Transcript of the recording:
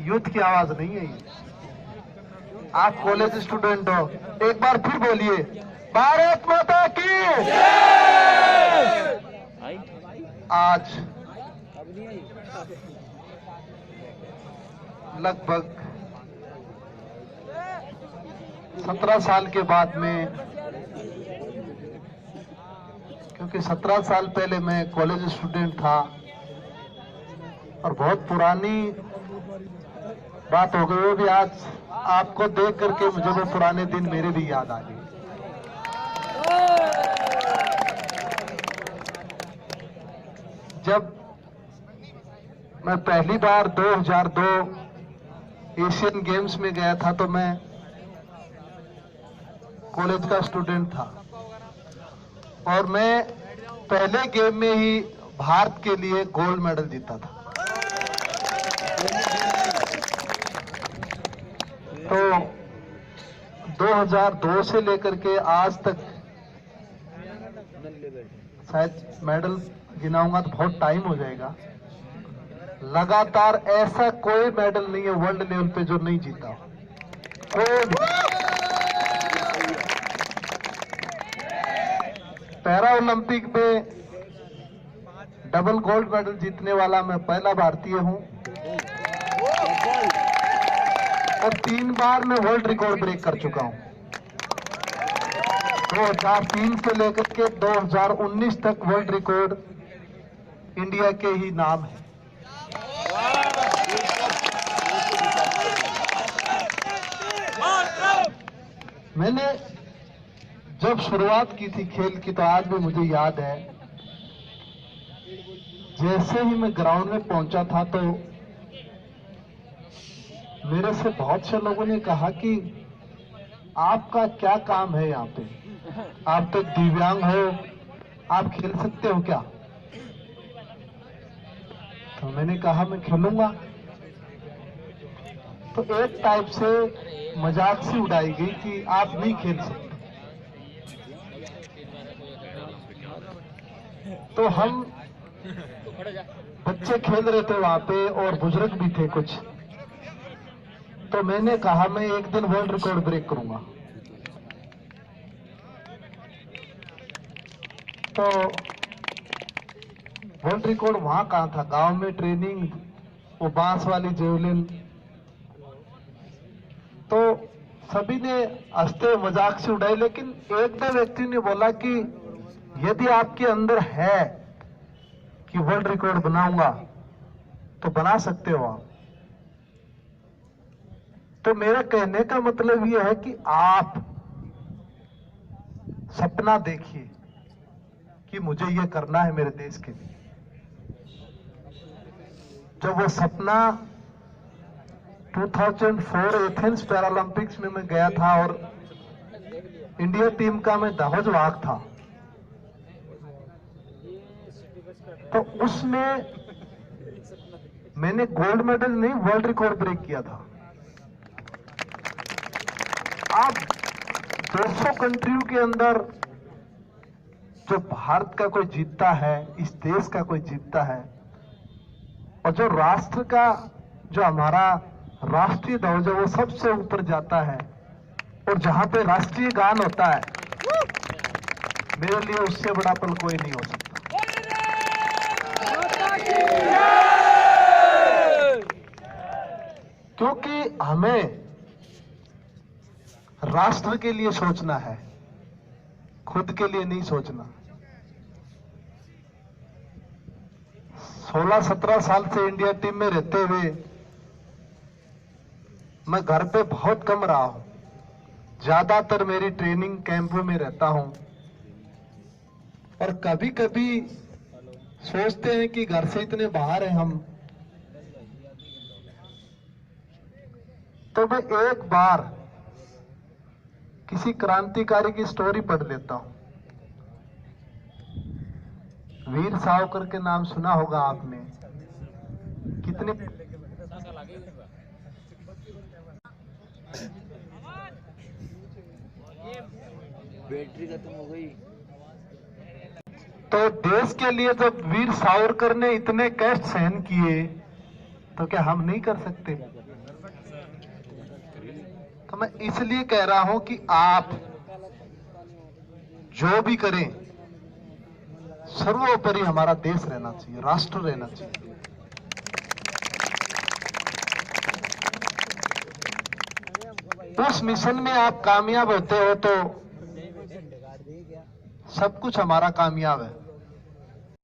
Youth की आवाज नहीं है ये। आप कॉलेज स्टूडेंट हो, एक बार फिर बोलिए भारत माता की। आज लगभग 17 साल के बाद में, क्योंकि 17 साल पहले मैं कॉलेज स्टूडेंट था और बहुत पुरानी बात हो गई, वो भी आज आपको देख करके मुझे वो पुराने दिन मेरे भी याद आ गए। जब मैं पहली बार 2002 एशियन गेम्स में गया था तो मैं कॉलेज का स्टूडेंट था और मैं पहले गेम में ही भारत के लिए गोल्ड मेडल जीता था। तो 2002 से लेकर के आज तक शायद मेडल गिनाऊंगा तो बहुत टाइम हो जाएगा, लगातार ऐसा कोई मेडल नहीं है वर्ल्ड लेवल पे जो नहीं जीता कोई भी। पैरा ओलंपिक में डबल गोल्ड मेडल जीतने वाला मैं पहला भारतीय हूं और 3 बार मैं वर्ल्ड रिकॉर्ड ब्रेक कर चुका हूं। 2003 से लेकर के 2019 तक वर्ल्ड रिकॉर्ड इंडिया के ही नाम है। मैंने जब शुरुआत की थी खेल की तो आज भी मुझे याद है, जैसे ही मैं ग्राउंड में पहुंचा था तो मेरे से बहुत से लोगों ने कहा कि आपका क्या काम है यहाँ पे, आप तो दिव्यांग हो, आप खेल सकते हो क्या? तो मैंने कहा मैं खेलूंगा। तो एक टाइप से मजाक सी उड़ाई गई कि आप नहीं खेल सकते। तो हम बच्चे खेल रहे थे वहां पे और बुजुर्ग भी थे कुछ, तो मैंने कहा मैं एक दिन वर्ल्ड रिकॉर्ड ब्रेक करूंगा। तो वर्ल्ड रिकॉर्ड वहां कहां था, गांव में ट्रेनिंग, वो बांस वाली जेवलिन। तो सभी ने हंसते मजाक से उड़ाई, लेकिन एक दो व्यक्ति ने बोला कि यदि आपके अंदर है कि वर्ल्ड रिकॉर्ड बनाऊंगा तो बना सकते हो आप। तो मेरा कहने का मतलब यह है कि आप सपना देखिए कि मुझे यह करना है मेरे देश के लिए। जब वो सपना 2004 एथेंस पैरालंपिक्स में मैं गया था और इंडिया टीम का मैं ध्वजवाहक था, तो उसमें मैंने गोल्ड मेडल नहीं वर्ल्ड रिकॉर्ड ब्रेक किया था। आप 200 कंट्रियों के अंदर जो भारत का कोई जीतता है, इस देश का कोई जीतता है, और जो राष्ट्र का जो हमारा राष्ट्रीय ध्वज है वो सबसे ऊपर जाता है और जहां पे राष्ट्रीय गान होता है, मेरे लिए उससे बड़ा पल कोई नहीं हो सकता। क्योंकि हमें राष्ट्र के लिए सोचना है, खुद के लिए नहीं सोचना। 16-17 साल से इंडिया टीम में रहते हुए मैं घर पे बहुत कम रहा हूं, ज्यादातर मेरी ट्रेनिंग कैंपों में रहता हूं और कभी कभी सोचते हैं कि घर से इतने बाहर हैं हम, तो मैं एक बार किसी क्रांतिकारी की स्टोरी पढ़ लेता हूं। वीर सावरकर के नाम सुना होगा आपने। कितने बैटरी खत्म हो गई। तो देश के लिए जब वीर सावरकर ने इतने कष्ट सहन किए तो क्या हम नहीं कर सकते? तो मैं इसलिए कह रहा हूं कि आप जो भी करें, सर्वोपरि हमारा देश रहना चाहिए, राष्ट्र रहना चाहिए। उस मिशन में आप कामयाब होते हो तो सब कुछ हमारा कामयाब है।